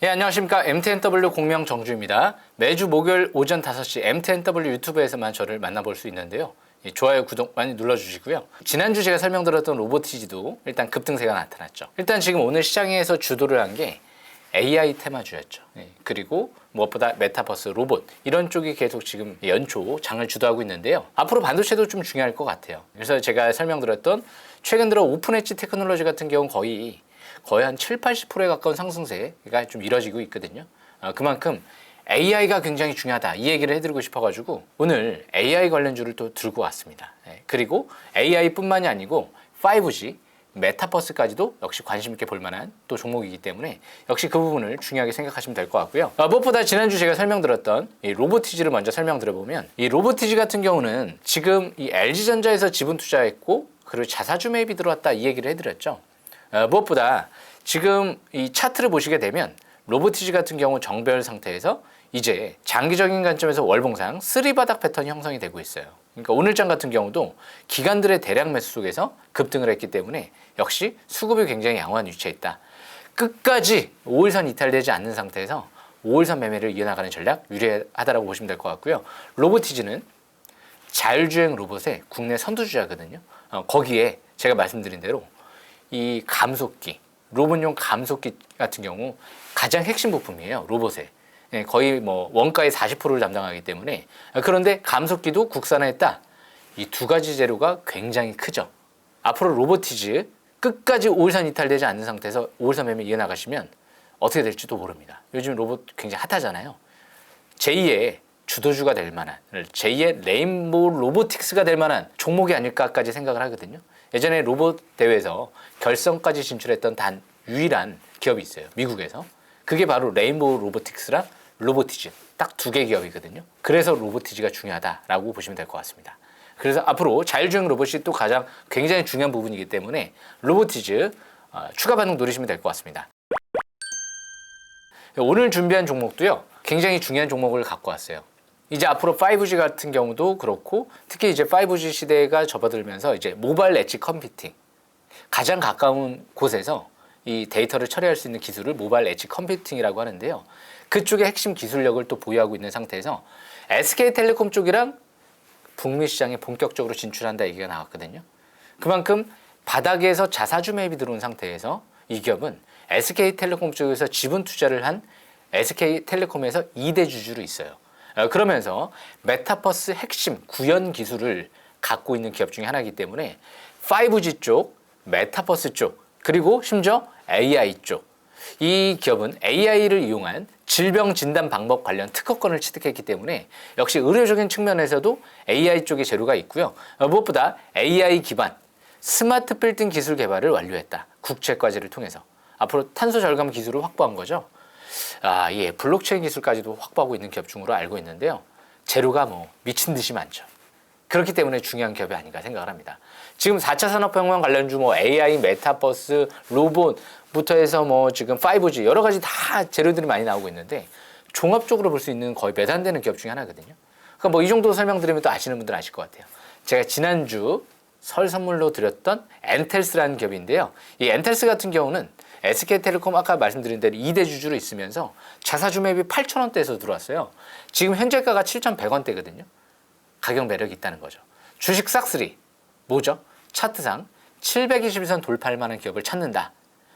예, 안녕하십니까. MTNW 공명 정주입니다. 매주 목요일 오전 5시 MTNW 유튜브에서만 저를 만나볼 수 있는데요. 예, 좋아요, 구독 많이 눌러주시고요. 지난주 제가 설명드렸던 로보티지도 일단 급등세가 나타났죠. 일단 지금 오늘 시장에서 주도를 한 게 AI 테마주였죠. 예, 그리고 무엇보다 메타버스, 로봇 이런 쪽이 계속 지금 연초 장을 주도하고 있는데요. 앞으로 반도체도 좀 중요할 것 같아요. 그래서 제가 설명드렸던 최근 들어 오픈 엣지 테크놀로지 같은 경우는 거의 한 7, 80%에 가까운 상승세가 좀 이뤄지고 있거든요. 그만큼 AI가 굉장히 중요하다 이 얘기를 해드리고 싶어가지고 오늘 AI 관련주를 또 들고 왔습니다. 그리고 AI뿐만이 아니고 5G, 메타버스까지도 역시 관심 있게 볼 만한 또 종목이기 때문에 역시 그 부분을 중요하게 생각하시면 될 것 같고요. 무엇보다 지난주 제가 설명드렸던 이 로보티지를 먼저 설명드려보면 이 로보티지 같은 경우는 지금 이 LG전자에서 지분 투자했고 그리고 자사주 매입이 들어왔다 이 얘기를 해드렸죠. 무엇보다 지금 이 차트를 보시게 되면 로보티지 같은 경우 정배열 상태에서 이제 장기적인 관점에서 월봉상 3바닥 패턴이 형성이 되고 있어요. 그러니까 오늘장 같은 경우도 기관들의 대량 매수 속에서 급등을 했기 때문에 역시 수급이 굉장히 양호한 위치에 있다. 끝까지 5일선 이탈되지 않는 상태에서 5일선 매매를 이어나가는 전략 유리하다고 보시면 될 것 같고요. 로보티지는 자율주행 로봇의 국내 선두주자거든요. 거기에 제가 말씀드린 대로 이 감속기, 로봇용 감속기 같은 경우 가장 핵심 부품이에요. 로봇에. 거의 뭐 원가의 40%를 담당하기 때문에 그런데 감속기도 국산화했다. 이 두 가지 재료가 굉장히 크죠. 앞으로 로보티즈 끝까지 5일선 이탈되지 않는 상태에서 5일선 매매 이어나가시면 어떻게 될지도 모릅니다. 요즘 로봇 굉장히 핫하잖아요. 제2의 주도주가 될 만한, 제2의 레인보우 로보틱스가 될 만한 종목이 아닐까까지 생각을 하거든요. 예전에 로봇 대회에서 결선까지 진출했던 단 유일한 기업이 있어요. 미국에서. 그게 바로 레인보우 로보틱스랑 로보티즈. 딱 두 개 기업이거든요. 그래서 로보티즈가 중요하다라고 보시면 될 것 같습니다. 그래서 앞으로 자율주행 로봇이 또 가장 굉장히 중요한 부분이기 때문에 로보티즈 추가 반응 노리시면 될 것 같습니다. 오늘 준비한 종목도요. 굉장히 중요한 종목을 갖고 왔어요. 이제 앞으로 5G 같은 경우도 그렇고 특히 이제 5G 시대가 접어들면서 이제 모바일 엣지 컴퓨팅 가장 가까운 곳에서 이 데이터를 처리할 수 있는 기술을 모바일 엣지 컴퓨팅이라고 하는데요. 그쪽의 핵심 기술력을 또 보유하고 있는 상태에서 SK텔레콤 쪽이랑 북미 시장에 본격적으로 진출한다 얘기가 나왔거든요. 그만큼 바닥에서 자사주 매입이 들어온 상태에서 이 기업은 SK텔레콤 쪽에서 지분 투자를 한 SK텔레콤에서 2대 주주로 있어요. 그러면서 메타버스 핵심 구현 기술을 갖고 있는 기업 중에 하나이기 때문에 5G 쪽, 메타버스 쪽, 그리고 심지어 AI 쪽 이 기업은 AI를 이용한 질병 진단 방법 관련 특허권을 취득했기 때문에 역시 의료적인 측면에서도 AI 쪽의 재료가 있고요. 무엇보다 AI 기반 스마트 빌딩 기술 개발을 완료했다. 국제과제를 통해서 앞으로 탄소 절감 기술을 확보한 거죠. 예, 블록체인 기술까지도 확보하고 있는 기업 중으로 알고 있는데요. 재료가 뭐 미친 듯이 많죠. 그렇기 때문에 중요한 기업이 아닌가 생각을 합니다. 지금 4차 산업혁명 관련주 뭐 AI, 메타버스, 로봇부터 해서 뭐 지금 5G 여러 가지 다 재료들이 많이 나오고 있는데 종합적으로 볼 수 있는 거의 몇 안 되는 기업 중에 하나거든요. 그러니까 뭐 이 정도 설명드리면 또 아시는 분들 아실 것 같아요. 제가 지난주 설 선물로 드렸던 엔텔스라는 기업인데요. 이 엔텔스 같은 경우는 SK텔레콤 아까 말씀드린 대로 2대 주주로 있으면서 자사주 매입이 8,000원대에서 들어왔어요. 지금 현재가가 7,100원대거든요. 가격 매력이 있다는 거죠. 주식 싹쓸이 뭐죠? 차트상 721선 돌파할 만한 기업을 찾는다.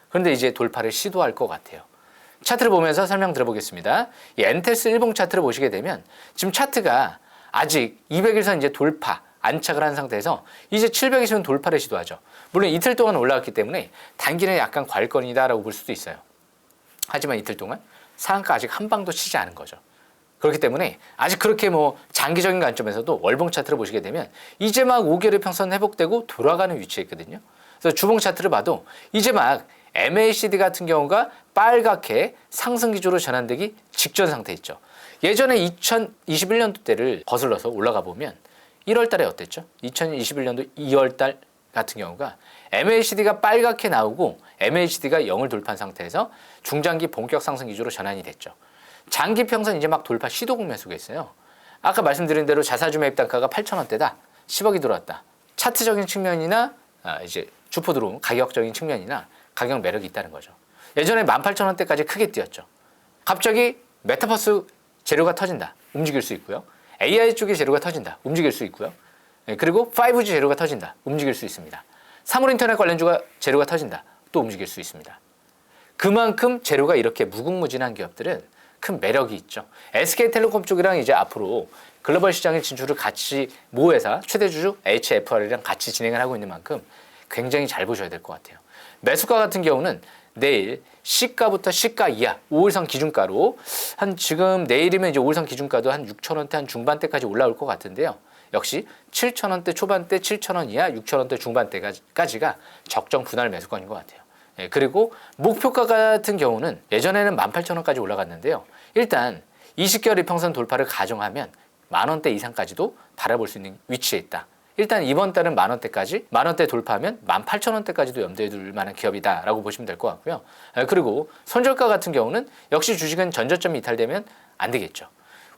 그런데 이제 돌파를 시도할 것 같아요. 차트를 보면서 설명드려보겠습니다. 이 엔텔스 일봉 차트를 보시게 되면 지금 차트가 아직 200일선 이제 돌파 안착을 한 상태에서 이제 720선 돌파를 시도하죠. 물론 이틀 동안 올라왔기 때문에 단기는 약간 과일권이다라고 볼 수도 있어요. 하지만 이틀 동안 상한가 아직 한 방도 치지 않은 거죠. 그렇기 때문에 아직 그렇게 뭐 장기적인 관점에서도 월봉 차트를 보시게 되면 이제 막 5개월의 평선 회복되고 돌아가는 위치에 있거든요. 그래서 주봉 차트를 봐도 이제 막 MACD 같은 경우가 빨갛게 상승 기조로 전환되기 직전 상태에 있죠. 예전에 2021년도 때를 거슬러서 올라가 보면 1월 달에 어땠죠? 2021년도 2월 달 같은 경우가 MACD가 빨갛게 나오고 MACD가 0을 돌파한 상태에서 중장기 본격 상승 기조로 전환이 됐죠. 장기 평선 이제 막 돌파 시도 국면 속에 있어요. 아까 말씀드린 대로 자사주 매입 단가가 8,000원대다. 10억이 들어왔다. 차트적인 측면이나 이제 주포 들어온 가격적인 측면이나 가격 매력이 있다는 거죠. 예전에 18,000원대까지 크게 뛰었죠. 갑자기 메타버스 재료가 터진다. 움직일 수 있고요. AI 쪽의 재료가 터진다. 움직일 수 있고요. 그리고 5G 재료가 터진다. 움직일 수 있습니다. 사물 인터넷 관련주가 재료가 터진다. 또 움직일 수 있습니다. 그만큼 재료가 이렇게 무궁무진한 기업들은 큰 매력이 있죠. SK텔레콤 쪽이랑 이제 앞으로 글로벌 시장의 진출을 같이 모회사 최대 주주 HFR이랑 같이 진행을 하고 있는 만큼 굉장히 잘 보셔야 될 것 같아요. 매수가 같은 경우는 내일 시가부터 시가 이하 5일선 기준가로 한 지금 내일이면 이제 5일선 기준가도 한 6,000원대 한 중반대까지 올라올 것 같은데요. 역시 7,000원대 초반대, 7,000원 이하, 6,000원대 중반대까지가 적정 분할 매수권인 것 같아요. 그리고 목표가 같은 경우는 예전에는 18,000원까지 올라갔는데요. 일단 20개월 이평선 돌파를 가정하면 만원대 이상까지도 바라볼 수 있는 위치에 있다. 일단 이번 달은 만원대 돌파하면 18,000원대까지도 염두에 둘 만한 기업이다라고 보시면 될 것 같고요. 그리고 손절가 같은 경우는 역시 주식은 전저점이 이탈되면 안 되겠죠.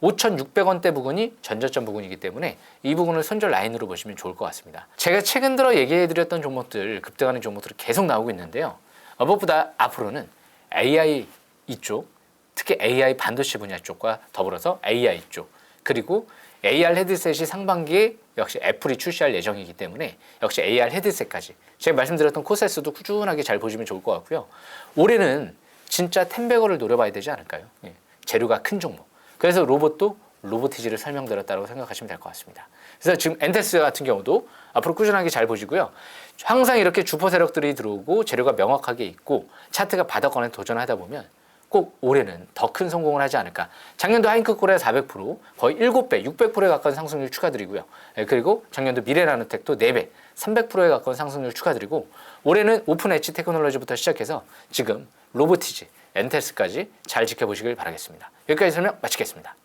5,600원대 부근이 전저점 부근이기 때문에 이 부분을 손절 라인으로 보시면 좋을 것 같습니다. 제가 최근 들어 얘기해드렸던 종목들, 급등하는 종목들이 계속 나오고 있는데요. 무엇보다 앞으로는 AI 이쪽, 특히 AI 반도체 분야 쪽과 더불어서 AI 쪽, 그리고 AR 헤드셋이 상반기에 역시 애플이 출시할 예정이기 때문에 역시 AR 헤드셋까지 제가 말씀드렸던 코세스도 꾸준하게 잘 보시면 좋을 것 같고요. 올해는 진짜 10배거를 노려봐야 되지 않을까요? 재료가 큰 종목. 그래서 로봇도 로보티지를 설명드렸다고 생각하시면 될 것 같습니다. 그래서 지금 엔테스 같은 경우도 앞으로 꾸준하게 잘 보시고요. 항상 이렇게 주포 세력들이 들어오고 재료가 명확하게 있고 차트가 바닥권에 도전하다 보면 꼭 올해는 더 큰 성공을 하지 않을까. 작년도 하이크코리아 400%, 거의 7배, 600%에 가까운 상승률 축하드리고요. 그리고 작년도 미래나노텍도 4배, 300%에 가까운 상승률 축하드리고 올해는 오픈 엣지 테크놀로지부터 시작해서 지금 로보티지, 엔테스까지 잘 지켜보시길 바라겠습니다. 여기까지 설명 마치겠습니다.